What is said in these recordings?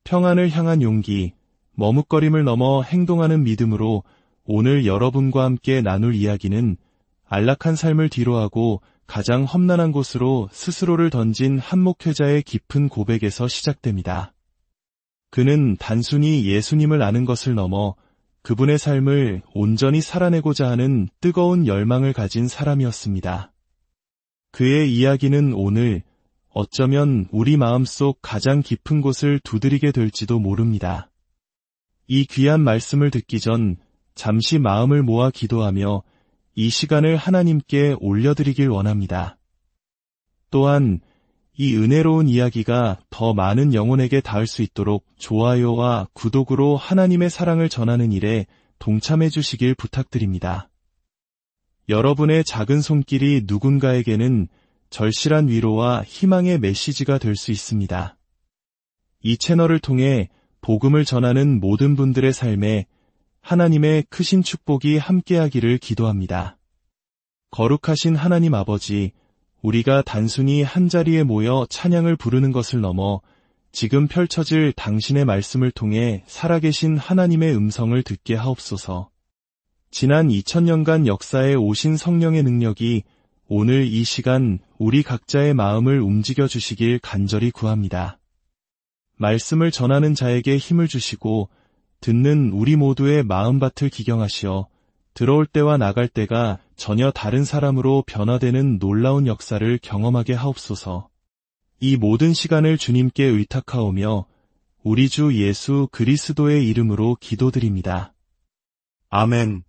평안을 향한 용기, 머뭇거림을 넘어 행동하는 믿음으로 오늘 여러분과 함께 나눌 이야기는 안락한 삶을 뒤로하고 가장 험난한 곳으로 스스로를 던진 한 목회자의 깊은 고백에서 시작됩니다. 그는 단순히 예수님을 아는 것을 넘어 그분의 삶을 온전히 살아내고자 하는 뜨거운 열망을 가진 사람이었습니다. 그의 이야기는 오늘 어쩌면 우리 마음속 가장 깊은 곳을 두드리게 될지도 모릅니다. 이 귀한 말씀을 듣기 전 잠시 마음을 모아 기도하며 이 시간을 하나님께 올려드리길 원합니다. 또한 이 은혜로운 이야기가 더 많은 영혼에게 닿을 수 있도록 좋아요와 구독으로 하나님의 사랑을 전하는 일에 동참해 주시길 부탁드립니다. 여러분의 작은 손길이 누군가에게는 절실한 위로와 희망의 메시지가 될 수 있습니다. 이 채널을 통해 복음을 전하는 모든 분들의 삶에 하나님의 크신 축복이 함께하기를 기도합니다. 거룩하신 하나님 아버지, 우리가 단순히 한자리에 모여 찬양을 부르는 것을 넘어 지금 펼쳐질 당신의 말씀을 통해 살아계신 하나님의 음성을 듣게 하옵소서. 지난 2000년간 역사에 오신 성령의 능력이 오늘 이 시간 우리 각자의 마음을 움직여 주시길 간절히 구합니다. 말씀을 전하는 자에게 힘을 주시고 듣는 우리 모두의 마음밭을 기경하시어 들어올 때와 나갈 때가 전혀 다른 사람으로 변화되는 놀라운 역사를 경험하게 하옵소서. 이 모든 시간을 주님께 의탁하오며 우리 주 예수 그리스도의 이름으로 기도드립니다. 아멘.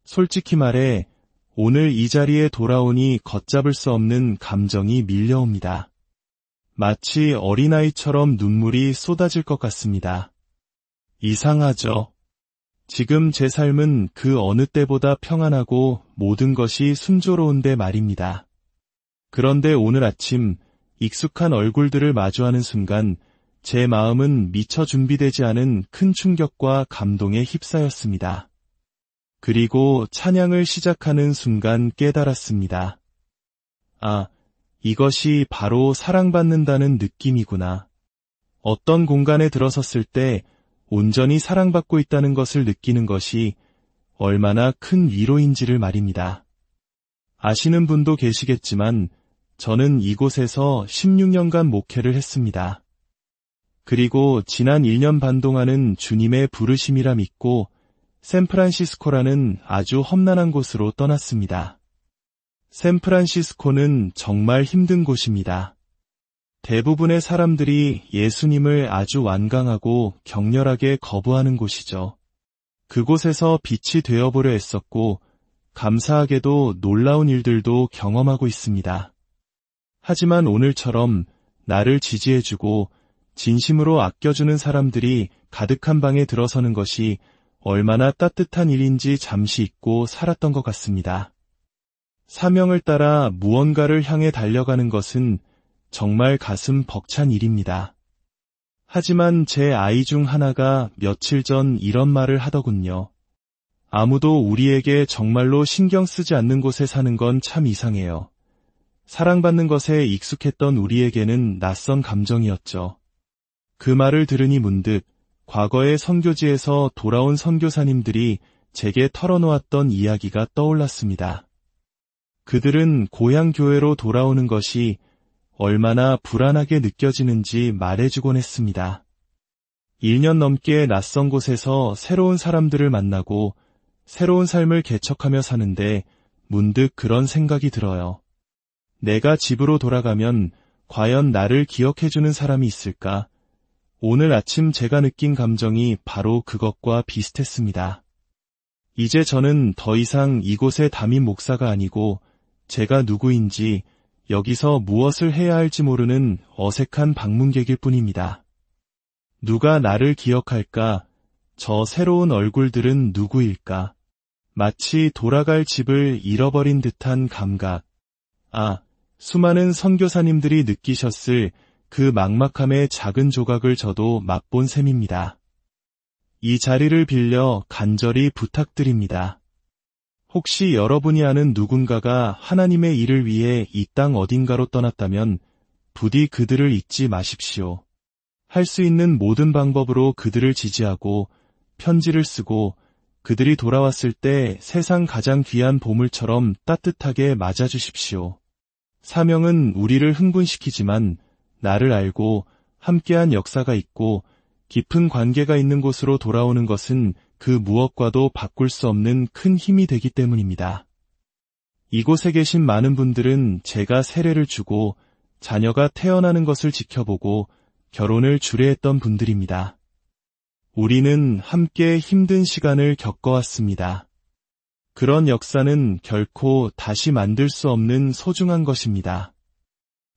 솔직히 말해 오늘 이 자리에 돌아오니 걷잡을 수 없는 감정이 밀려옵니다. 마치 어린아이처럼 눈물이 쏟아질 것 같습니다. 이상하죠? 지금 제 삶은 그 어느 때보다 평안하고 모든 것이 순조로운데 말입니다. 그런데 오늘 아침 익숙한 얼굴들을 마주하는 순간 제 마음은 미처 준비되지 않은 큰 충격과 감동에 휩싸였습니다. 그리고 찬양을 시작하는 순간 깨달았습니다. 아, 이것이 바로 사랑받는다는 느낌이구나. 어떤 공간에 들어섰을 때 온전히 사랑받고 있다는 것을 느끼는 것이 얼마나 큰 위로인지를 말입니다. 아시는 분도 계시겠지만 저는 이곳에서 16년간 목회를 했습니다. 그리고 지난 1년 반 동안은 주님의 부르심이라 믿고 샌프란시스코라는 아주 험난한 곳으로 떠났습니다. 샌프란시스코는 정말 힘든 곳입니다. 대부분의 사람들이 예수님을 아주 완강하고 격렬하게 거부하는 곳이죠. 그곳에서 빛이 되어보려 했었고 감사하게도 놀라운 일들도 경험하고 있습니다. 하지만 오늘처럼 나를 지지해주고 진심으로 아껴주는 사람들이 가득한 방에 들어서는 것이 얼마나 따뜻한 일인지 잠시 잊고 살았던 것 같습니다. 사명을 따라 무언가를 향해 달려가는 것은 정말 가슴 벅찬 일입니다. 하지만 제 아이 중 하나가 며칠 전 이런 말을 하더군요. 아무도 우리에게 정말로 신경 쓰지 않는 곳에 사는 건 참 이상해요. 사랑받는 것에 익숙했던 우리에게는 낯선 감정이었죠. 그 말을 들으니 문득 과거의 선교지에서 돌아온 선교사님들이 제게 털어놓았던 이야기가 떠올랐습니다. 그들은 고향 교회로 돌아오는 것이 얼마나 불안하게 느껴지는지 말해주곤 했습니다. 1년 넘게 낯선 곳에서 새로운 사람들을 만나고 새로운 삶을 개척하며 사는데 문득 그런 생각이 들어요. 내가 집으로 돌아가면 과연 나를 기억해주는 사람이 있을까? 오늘 아침 제가 느낀 감정이 바로 그것과 비슷했습니다. 이제 저는 더 이상 이곳의 담임 목사가 아니고 제가 누구인지 여기서 무엇을 해야 할지 모르는 어색한 방문객일 뿐입니다. 누가 나를 기억할까? 저 새로운 얼굴들은 누구일까? 마치 돌아갈 집을 잃어버린 듯한 감각. 아, 수많은 선교사님들이 느끼셨을 그 막막함의 작은 조각을 저도 맛본 셈입니다. 이 자리를 빌려 간절히 부탁드립니다. 혹시 여러분이 아는 누군가가 하나님의 일을 위해 이 땅 어딘가로 떠났다면 부디 그들을 잊지 마십시오. 할 수 있는 모든 방법으로 그들을 지지하고 편지를 쓰고 그들이 돌아왔을 때 세상 가장 귀한 보물처럼 따뜻하게 맞아주십시오. 사명은 우리를 흥분시키지만 나를 알고 함께한 역사가 있고 깊은 관계가 있는 곳으로 돌아오는 것은 그 무엇과도 바꿀 수 없는 큰 힘이 되기 때문입니다. 이곳에 계신 많은 분들은 제가 세례를 주고 자녀가 태어나는 것을 지켜보고 결혼을 주례했던 분들입니다. 우리는 함께 힘든 시간을 겪어왔습니다. 그런 역사는 결코 다시 만들 수 없는 소중한 것입니다.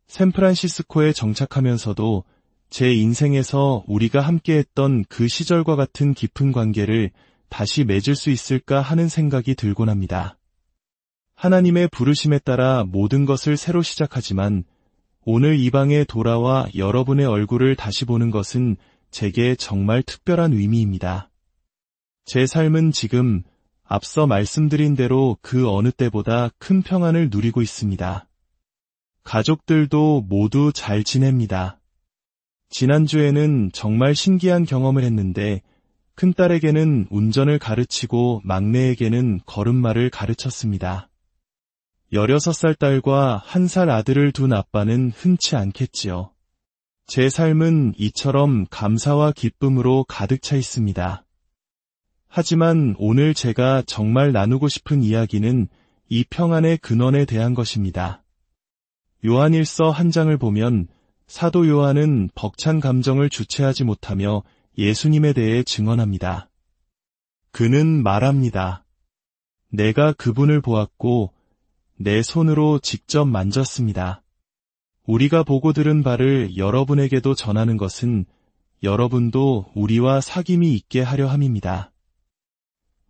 샌프란시스코에 정착하면서도 제 인생에서 우리가 함께했던 그 시절과 같은 깊은 관계를 다시 맺을 수 있을까 하는 생각이 들곤 합니다. 하나님의 부르심에 따라 모든 것을 새로 시작하지만 오늘 이 방에 돌아와 여러분의 얼굴을 다시 보는 것은 제게 정말 특별한 의미입니다. 제 삶은 지금 앞서 말씀드린 대로 그 어느 때보다 큰 평안을 누리고 있습니다. 가족들도 모두 잘 지냅니다. 지난주에는 정말 신기한 경험을 했는데 큰딸에게는 운전을 가르치고 막내에게는 걸음마를 가르쳤습니다. 16살 딸과 1살 아들을 둔 아빠는 흔치 않겠지요. 제 삶은 이처럼 감사와 기쁨으로 가득 차 있습니다. 하지만 오늘 제가 정말 나누고 싶은 이야기는 이 평안의 근원에 대한 것입니다. 요한일서 1장을 보면 사도 요한은 벅찬 감정을 주체하지 못하며 예수님에 대해 증언합니다. 그는 말합니다. 내가 그분을 보았고 내 손으로 직접 만졌습니다. 우리가 보고 들은 바를 여러분에게도 전하는 것은 여러분도 우리와 사귐이 있게 하려 함입니다.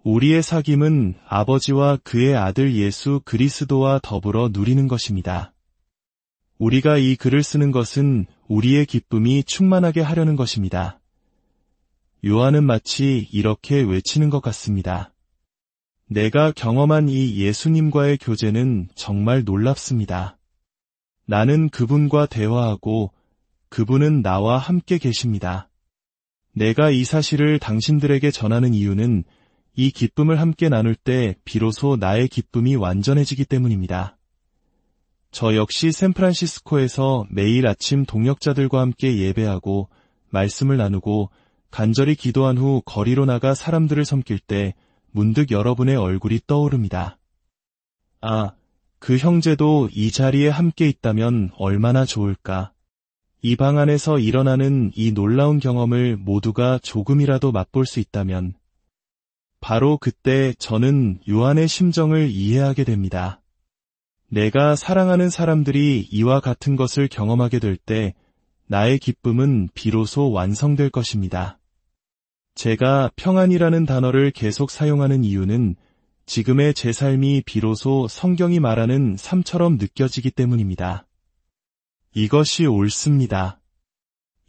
우리의 사귐은 아버지와 그의 아들 예수 그리스도와 더불어 누리는 것입니다. 우리가 이 글을 쓰는 것은 우리의 기쁨이 충만하게 하려는 것입니다. 요한은 마치 이렇게 외치는 것 같습니다. 내가 경험한 이 예수님과의 교제는 정말 놀랍습니다. 나는 그분과 대화하고 그분은 나와 함께 계십니다. 내가 이 사실을 당신들에게 전하는 이유는 이 기쁨을 함께 나눌 때 비로소 나의 기쁨이 완전해지기 때문입니다. 저 역시 샌프란시스코에서 매일 아침 동역자들과 함께 예배하고 말씀을 나누고 간절히 기도한 후 거리로 나가 사람들을 섬길 때 문득 여러분의 얼굴이 떠오릅니다. 아, 그 형제도 이 자리에 함께 있다면 얼마나 좋을까. 이 방 안에서 일어나는 이 놀라운 경험을 모두가 조금이라도 맛볼 수 있다면 바로 그때 저는 요한의 심정을 이해하게 됩니다. 내가 사랑하는 사람들이 이와 같은 것을 경험하게 될 때 나의 기쁨은 비로소 완성될 것입니다. 제가 평안이라는 단어를 계속 사용하는 이유는 지금의 제 삶이 비로소 성경이 말하는 삶처럼 느껴지기 때문입니다. 이것이 옳습니다.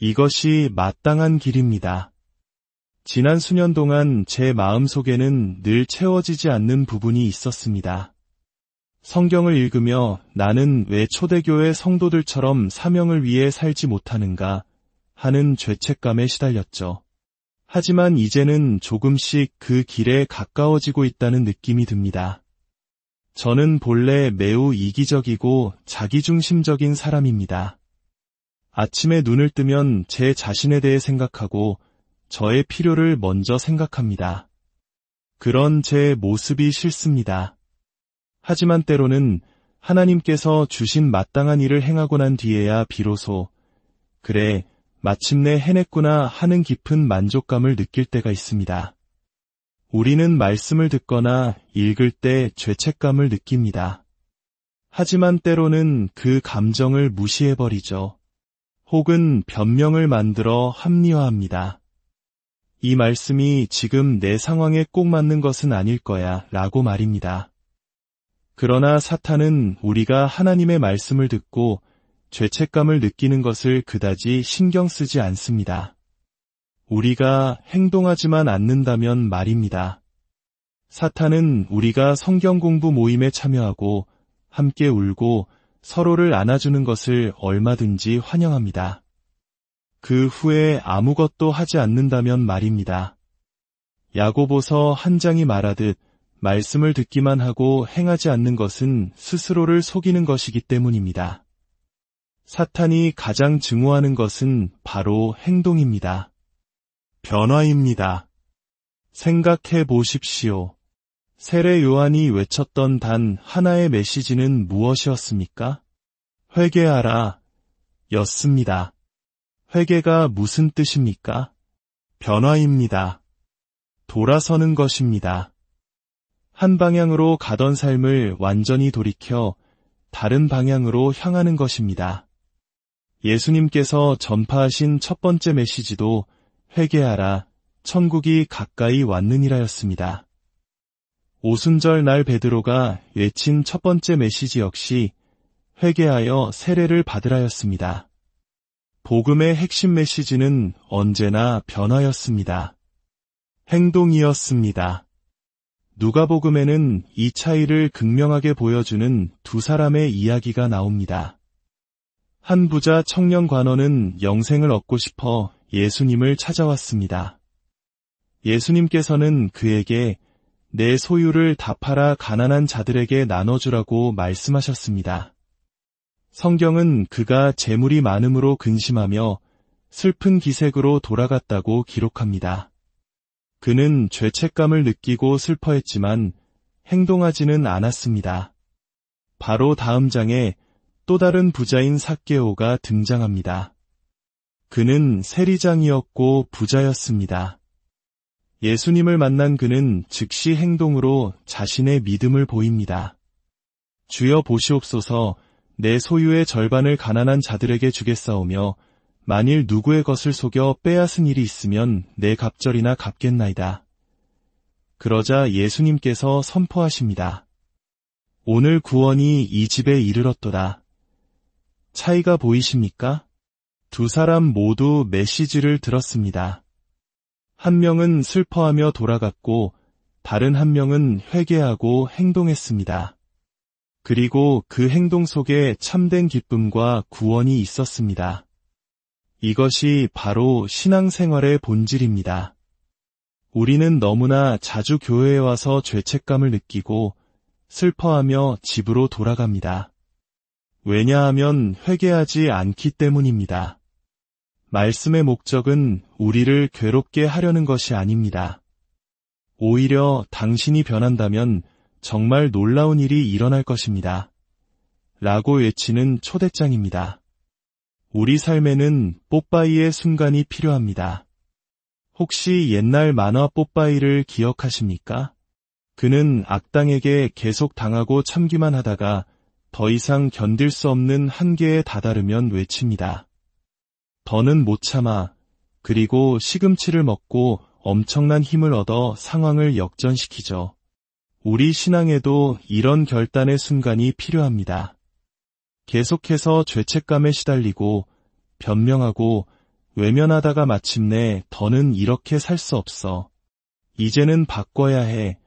이것이 마땅한 길입니다. 지난 수년 동안 제 마음속에는 늘 채워지지 않는 부분이 있었습니다. 성경을 읽으며 나는 왜 초대교회 성도들처럼 사명을 위해 살지 못하는가 하는 죄책감에 시달렸죠. 하지만 이제는 조금씩 그 길에 가까워지고 있다는 느낌이 듭니다. 저는 본래 매우 이기적이고 자기중심적인 사람입니다. 아침에 눈을 뜨면 제 자신에 대해 생각하고 저의 필요를 먼저 생각합니다. 그런 제 모습이 싫습니다. 하지만 때로는 하나님께서 주신 마땅한 일을 행하고 난 뒤에야 비로소 그래, 마침내 해냈구나 하는 깊은 만족감을 느낄 때가 있습니다. 우리는 말씀을 듣거나 읽을 때 죄책감을 느낍니다. 하지만 때로는 그 감정을 무시해버리죠. 혹은 변명을 만들어 합리화합니다. 이 말씀이 지금 내 상황에 꼭 맞는 것은 아닐 거야 라고 말입니다. 그러나 사탄은 우리가 하나님의 말씀을 듣고 죄책감을 느끼는 것을 그다지 신경 쓰지 않습니다. 우리가 행동하지만 않는다면 말입니다. 사탄은 우리가 성경 공부 모임에 참여하고 함께 울고 서로를 안아주는 것을 얼마든지 환영합니다. 그 후에 아무것도 하지 않는다면 말입니다. 야고보서 한 장이 말하듯 말씀을 듣기만 하고 행하지 않는 것은 스스로를 속이는 것이기 때문입니다. 사탄이 가장 증오하는 것은 바로 행동입니다. 변화입니다. 생각해 보십시오. 세례 요한이 외쳤던 단 하나의 메시지는 무엇이었습니까? 회개하라 였습니다. 회개가 무슨 뜻입니까? 변화입니다. 돌아서는 것입니다. 한 방향으로 가던 삶을 완전히 돌이켜 다른 방향으로 향하는 것입니다. 예수님께서 전파하신 첫 번째 메시지도 회개하라, 천국이 가까이 왔느니라였습니다. 오순절 날 베드로가 외친 첫 번째 메시지 역시 회개하여 세례를 받으라였습니다. 복음의 핵심 메시지는 언제나 변화였습니다. 행동이었습니다. 누가복음에는 이 차이를 극명하게 보여주는 두 사람의 이야기가 나옵니다. 한 부자 청년 관원은 영생을 얻고 싶어 예수님을 찾아왔습니다. 예수님께서는 그에게 내 소유를 다 팔아 가난한 자들에게 나눠주라고 말씀하셨습니다. 성경은 그가 재물이 많음으로 근심하며 슬픈 기색으로 돌아갔다고 기록합니다. 그는 죄책감을 느끼고 슬퍼했지만 행동하지는 않았습니다. 바로 다음 장에 또 다른 부자인 삭개오가 등장합니다. 그는 세리장이었고 부자였습니다. 예수님을 만난 그는 즉시 행동으로 자신의 믿음을 보입니다. 주여 보시옵소서, 내 소유의 절반을 가난한 자들에게 주겠사오며 만일 누구의 것을 속여 빼앗은 일이 있으면 내 갑절이나 갚겠나이다. 그러자 예수님께서 선포하십니다. 오늘 구원이 이 집에 이르렀도다. 차이가 보이십니까? 두 사람 모두 메시지를 들었습니다. 한 명은 슬퍼하며 돌아갔고 다른 한 명은 회개하고 행동했습니다. 그리고 그 행동 속에 참된 기쁨과 구원이 있었습니다. 이것이 바로 신앙생활의 본질입니다. 우리는 너무나 자주 교회에 와서 죄책감을 느끼고 슬퍼하며 집으로 돌아갑니다. 왜냐하면 회개하지 않기 때문입니다. 말씀의 목적은 우리를 괴롭게 하려는 것이 아닙니다. 오히려 당신이 변한다면 정말 놀라운 일이 일어날 것입니다. 라고 외치는 초대장입니다. 우리 삶에는 뽀빠이의 순간이 필요합니다. 혹시 옛날 만화 뽀빠이를 기억하십니까? 그는 악당에게 계속 당하고 참기만 하다가 더 이상 견딜 수 없는 한계에 다다르면 외칩니다. 더는 못 참아. 그리고 시금치를 먹고 엄청난 힘을 얻어 상황을 역전시키죠. 우리 신앙에도 이런 결단의 순간이 필요합니다. 계속해서 죄책감에 시달리고 변명하고 외면하다가 마침내 더는 이렇게 살 수 없어. 이제는 바꿔야 해.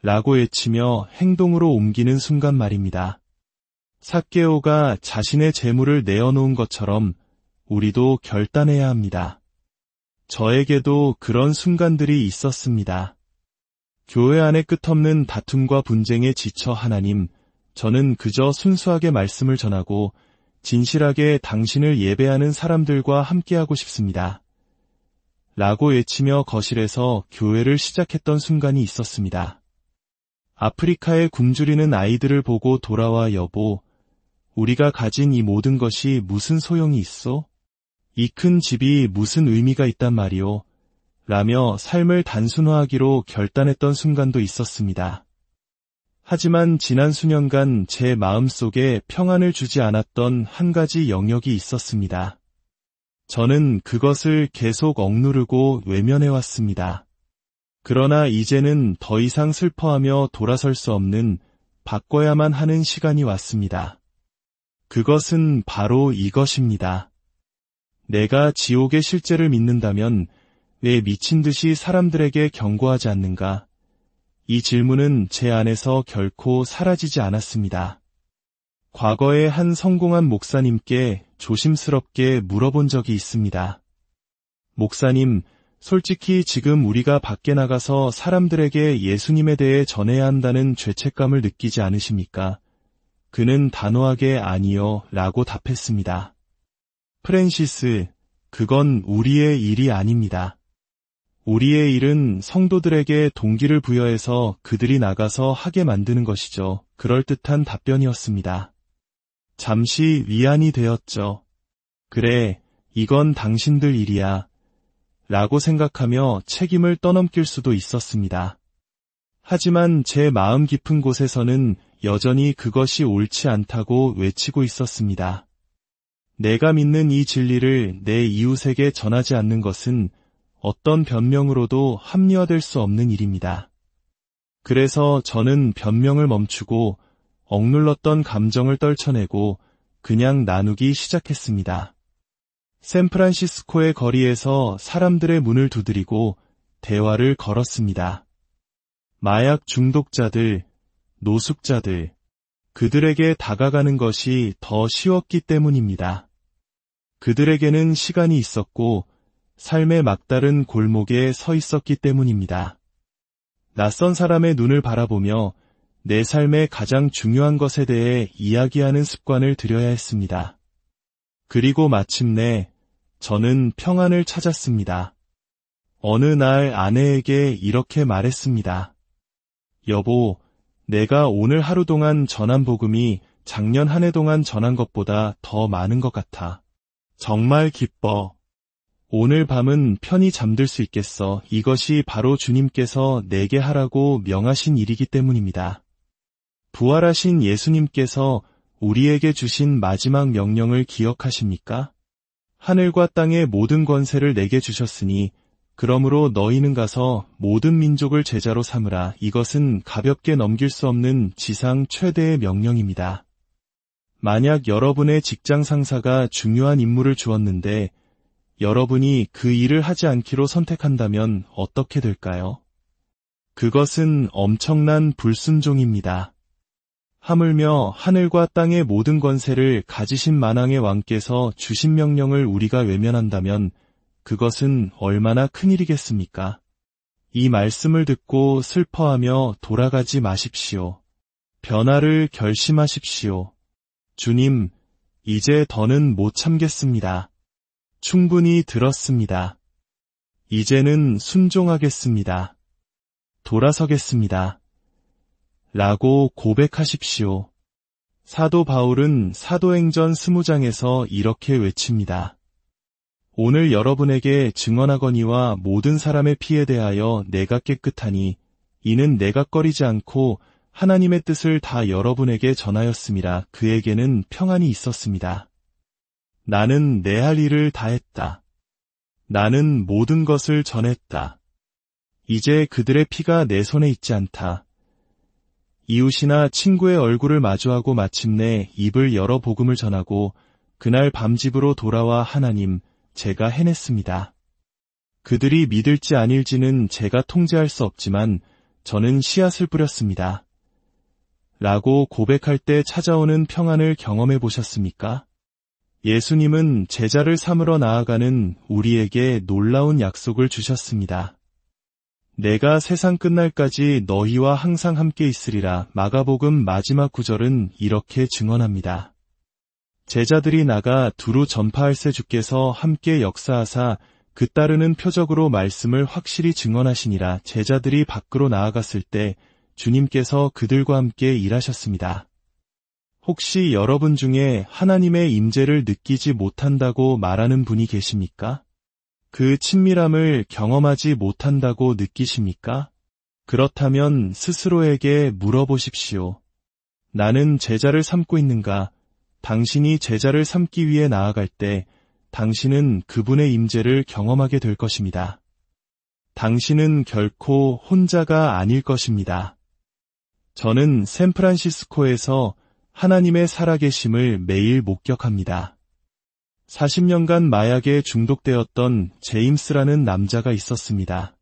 라고 외치며 행동으로 옮기는 순간 말입니다. 삭개오가 자신의 재물을 내어놓은 것처럼 우리도 결단해야 합니다. 저에게도 그런 순간들이 있었습니다. 교회 안에 끝없는 다툼과 분쟁에 지쳐 하나님, 저는 그저 순수하게 말씀을 전하고 진실하게 당신을 예배하는 사람들과 함께하고 싶습니다. 라고 외치며 거실에서 교회를 시작했던 순간이 있었습니다. 아프리카에 굶주리는 아이들을 보고 돌아와 여보, 우리가 가진 이 모든 것이 무슨 소용이 있어? 이 큰 집이 무슨 의미가 있단 말이오? 라며 삶을 단순화하기로 결단했던 순간도 있었습니다. 하지만 지난 수년간 제 마음속에 평안을 주지 않았던 한 가지 영역이 있었습니다. 저는 그것을 계속 억누르고 외면해왔습니다. 그러나 이제는 더 이상 슬퍼하며 돌아설 수 없는 바꿔야만 하는 시간이 왔습니다. 그것은 바로 이것입니다. 내가 지옥의 실제를 믿는다면 왜 미친 듯이 사람들에게 경고하지 않는가? 이 질문은 제 안에서 결코 사라지지 않았습니다. 과거에 한 성공한 목사님께 조심스럽게 물어본 적이 있습니다. 목사님, 솔직히 지금 우리가 밖에 나가서 사람들에게 예수님에 대해 전해야 한다는 죄책감을 느끼지 않으십니까? 그는 단호하게 아니요 라고 답했습니다. 프랜시스, 그건 우리의 일이 아닙니다. 우리의 일은 성도들에게 동기를 부여해서 그들이 나가서 하게 만드는 것이죠. 그럴듯한 답변이었습니다. 잠시 위안이 되었죠. 그래, 이건 당신들 일이야. 라고 생각하며 책임을 떠넘길 수도 있었습니다. 하지만 제 마음 깊은 곳에서는 여전히 그것이 옳지 않다고 외치고 있었습니다. 내가 믿는 이 진리를 내 이웃에게 전하지 않는 것은 어떤 변명으로도 합리화될 수 없는 일입니다. 그래서 저는 변명을 멈추고 억눌렀던 감정을 떨쳐내고 그냥 나누기 시작했습니다. 샌프란시스코의 거리에서 사람들의 문을 두드리고 대화를 걸었습니다. 마약 중독자들, 노숙자들, 그들에게 다가가는 것이 더 쉬웠기 때문입니다. 그들에게는 시간이 있었고 삶의 막다른 골목에 서 있었기 때문입니다. 낯선 사람의 눈을 바라보며 내 삶의 가장 중요한 것에 대해 이야기하는 습관을 들여야 했습니다. 그리고 마침내 저는 평안을 찾았습니다. 어느 날 아내에게 이렇게 말했습니다. 여보, 내가 오늘 하루 동안 전한 복음이 작년 한 해 동안 전한 것보다 더 많은 것 같아. 정말 기뻐. 오늘 밤은 편히 잠들 수 있겠어. 이것이 바로 주님께서 내게 하라고 명하신 일이기 때문입니다. 부활하신 예수님께서 우리에게 주신 마지막 명령을 기억하십니까? 하늘과 땅의 모든 권세를 내게 주셨으니 그러므로 너희는 가서 모든 민족을 제자로 삼으라. 이것은 가볍게 넘길 수 없는 지상 최대의 명령입니다. 만약 여러분의 직장 상사가 중요한 임무를 주었는데 여러분이 그 일을 하지 않기로 선택한다면 어떻게 될까요? 그것은 엄청난 불순종입니다. 하물며 하늘과 땅의 모든 권세를 가지신 만왕의 왕께서 주신 명령을 우리가 외면한다면 그것은 얼마나 큰일이겠습니까? 이 말씀을 듣고 슬퍼하며 돌아가지 마십시오. 변화를 결심하십시오. 주님, 이제 더는 못 참겠습니다. 충분히 들었습니다. 이제는 순종하겠습니다. 돌아서겠습니다. 라고 고백하십시오. 사도 바울은 사도행전 20장에서 이렇게 외칩니다. 오늘 여러분에게 증언하거니와 모든 사람의 피에 대하여 내가 깨끗하니 이는 내가 꺼리지 않고 하나님의 뜻을 다 여러분에게 전하였음이라. 그에게는 평안이 있었습니다. 나는 내 할 일을 다했다. 나는 모든 것을 전했다. 이제 그들의 피가 내 손에 있지 않다. 이웃이나 친구의 얼굴을 마주하고 마침내 입을 열어 복음을 전하고 그날 밤 집으로 돌아와 하나님, 제가 해냈습니다. 그들이 믿을지 아닐지는 제가 통제할 수 없지만 저는 씨앗을 뿌렸습니다. 라고 고백할 때 찾아오는 평안을 경험해 보셨습니까? 예수님은 제자를 삼으러 나아가는 우리에게 놀라운 약속을 주셨습니다. 내가 세상 끝날까지 너희와 항상 함께 있으리라. 마가복음 마지막 구절은 이렇게 증언합니다. 제자들이 나가 두루 전파할새 주께서 함께 역사하사 그 따르는 표적으로 말씀을 확실히 증언하시니라. 제자들이 밖으로 나아갔을 때 주님께서 그들과 함께 일하셨습니다. 혹시 여러분 중에 하나님의 임재를 느끼지 못한다고 말하는 분이 계십니까? 그 친밀함을 경험하지 못한다고 느끼십니까? 그렇다면 스스로에게 물어보십시오. 나는 제자를 삼고 있는가? 당신이 제자를 삼기 위해 나아갈 때 당신은 그분의 임재를 경험하게 될 것입니다. 당신은 결코 혼자가 아닐 것입니다. 저는 샌프란시스코에서 하나님의 살아계심을 매일 목격합니다. 40년간 마약에 중독되었던 제임스라는 남자가 있었습니다.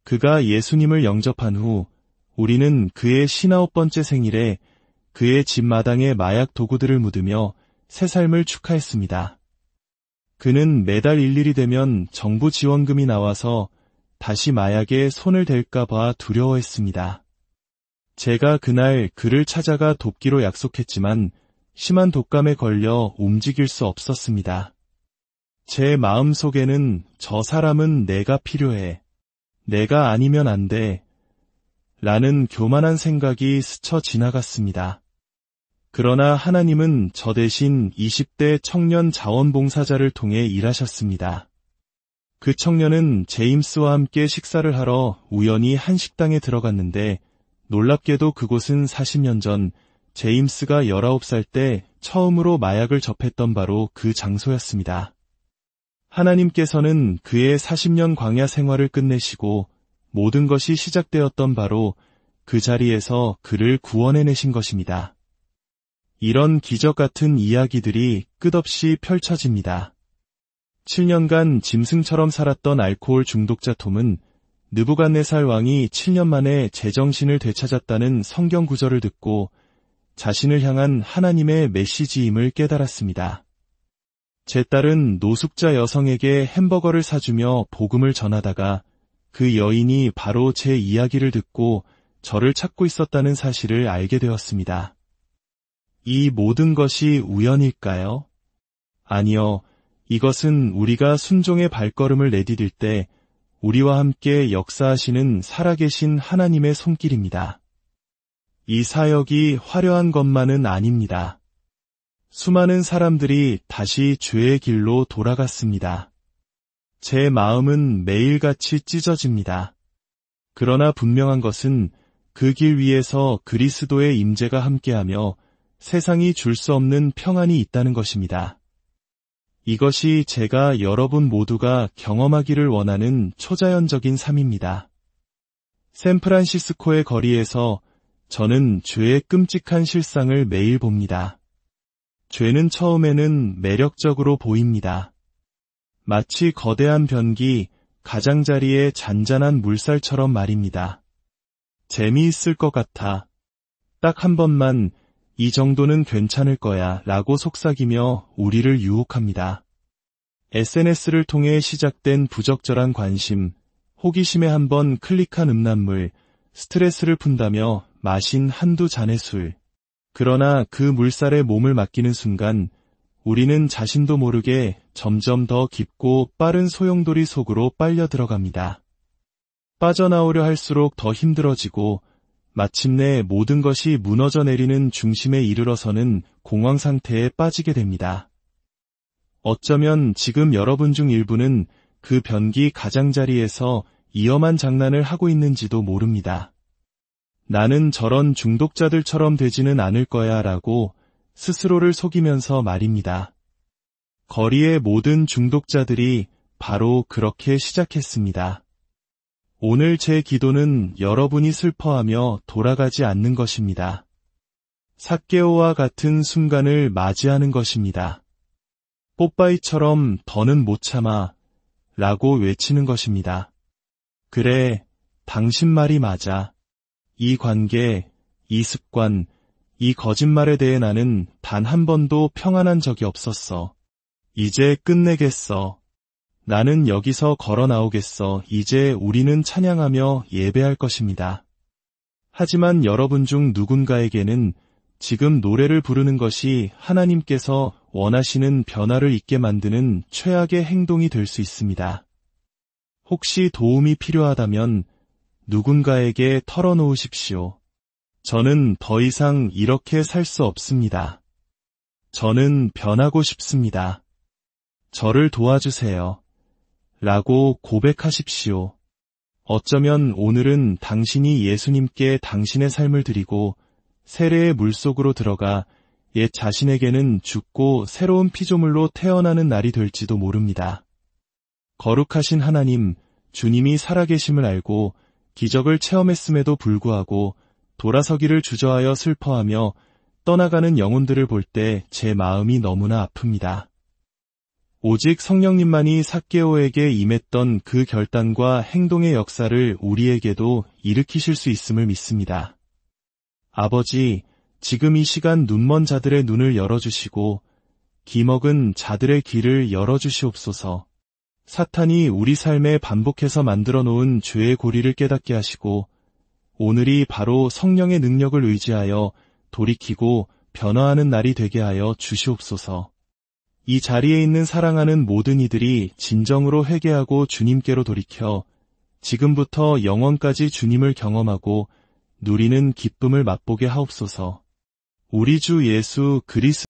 그가 예수님을 영접한 후 우리는 그의 59번째 생일에 그의 집 마당에 마약 도구들을 묻으며 새 삶을 축하했습니다. 그는 매달 일일이 되면 정부 지원금이 나와서 다시 마약에 손을 댈까봐 두려워했습니다. 제가 그날 그를 찾아가 돕기로 약속했지만 심한 독감에 걸려 움직일 수 없었습니다. 제 마음속에는 저 사람은 내가 필요해. 내가 아니면 안 돼. 라는 교만한 생각이 스쳐 지나갔습니다. 그러나 하나님은 저 대신 20대 청년 자원봉사자를 통해 일하셨습니다. 그 청년은 제임스와 함께 식사를 하러 우연히 한 식당에 들어갔는데 놀랍게도 그곳은 40년 전 제임스가 19살 때 처음으로 마약을 접했던 바로 그 장소였습니다. 하나님께서는 그의 40년 광야 생활을 끝내시고 모든 것이 시작되었던 바로 그 자리에서 그를 구원해내신 것입니다. 이런 기적 같은 이야기들이 끝없이 펼쳐집니다. 7년간 짐승처럼 살았던 알코올 중독자 톰은 느부갓네살 왕이 7년 만에 제정신을 되찾았다는 성경 구절을 듣고 자신을 향한 하나님의 메시지임을 깨달았습니다. 제 딸은 노숙자 여성에게 햄버거를 사주며 복음을 전하다가 그 여인이 바로 제 이야기를 듣고 저를 찾고 있었다는 사실을 알게 되었습니다. 이 모든 것이 우연일까요? 아니요. 이것은 우리가 순종의 발걸음을 내디딜 때 우리와 함께 역사하시는 살아계신 하나님의 손길입니다. 이 사역이 화려한 것만은 아닙니다. 수많은 사람들이 다시 죄의 길로 돌아갔습니다. 제 마음은 매일같이 찢어집니다. 그러나 분명한 것은 그 길 위에서 그리스도의 임재가 함께하며 세상이 줄 수 없는 평안이 있다는 것입니다. 이것이 제가 여러분 모두가 경험하기를 원하는 초자연적인 삶입니다. 샌프란시스코의 거리에서 저는 죄의 끔찍한 실상을 매일 봅니다. 죄는 처음에는 매력적으로 보입니다. 마치 거대한 변기, 가장자리의 잔잔한 물살처럼 말입니다. 재미있을 것 같아. 딱 한 번만 이 정도는 괜찮을 거야 라고 속삭이며 우리를 유혹합니다. SNS를 통해 시작된 부적절한 관심, 호기심에 한번 클릭한 음란물, 스트레스를 푼다며 마신 한두 잔의 술. 그러나 그 물살에 몸을 맡기는 순간 우리는 자신도 모르게 점점 더 깊고 빠른 소용돌이 속으로 빨려 들어갑니다. 빠져나오려 할수록 더 힘들어지고 마침내 모든 것이 무너져 내리는 중심에 이르러서는 공황 상태에 빠지게 됩니다. 어쩌면 지금 여러분 중 일부는 그 변기 가장자리에서 위험한 장난을 하고 있는지도 모릅니다. 나는 저런 중독자들처럼 되지는 않을 거야 라고 스스로를 속이면서 말입니다. 거리의 모든 중독자들이 바로 그렇게 시작했습니다. 오늘 제 기도는 여러분이 슬퍼하며 돌아가지 않는 것입니다. 삭개오와 같은 순간을 맞이하는 것입니다. 뽀빠이처럼 더는 못 참아 라고 외치는 것입니다. 그래, 당신 말이 맞아. 이 관계, 이 습관, 이 거짓말에 대해 나는 단 한 번도 평안한 적이 없었어. 이제 끝내겠어. 나는 여기서 걸어 나오겠어. 이제 우리는 찬양하며 예배할 것입니다. 하지만 여러분 중 누군가에게는 지금 노래를 부르는 것이 하나님께서 원하시는 변화를 있게 만드는 최악의 행동이 될 수 있습니다. 혹시 도움이 필요하다면 누군가에게 털어놓으십시오. 저는 더 이상 이렇게 살 수 없습니다. 저는 변하고 싶습니다. 저를 도와주세요. 라고 고백하십시오. 어쩌면 오늘은 당신이 예수님께 당신의 삶을 드리고 세례의 물속으로 들어가 옛 자신에게는 죽고 새로운 피조물로 태어나는 날이 될지도 모릅니다. 거룩하신 하나님, 주님이 살아계심을 알고 기적을 체험했음에도 불구하고 돌아서기를 주저하여 슬퍼하며 떠나가는 영혼들을 볼 때 제 마음이 너무나 아픕니다. 오직 성령님만이 삭개오에게 임했던 그 결단과 행동의 역사를 우리에게도 일으키실 수 있음을 믿습니다. 아버지, 지금 이 시간 눈먼 자들의 눈을 열어주시고 기먹은 자들의 길을 열어주시옵소서. 사탄이 우리 삶에 반복해서 만들어 놓은 죄의 고리를 깨닫게 하시고 오늘이 바로 성령의 능력을 의지하여 돌이키고 변화하는 날이 되게 하여 주시옵소서. 이 자리에 있는 사랑하는 모든 이들이 진정으로 회개하고 주님께로 돌이켜 지금부터 영원까지 주님을 경험하고 누리는 기쁨을 맛보게 하옵소서. 우리 주 예수 그리스도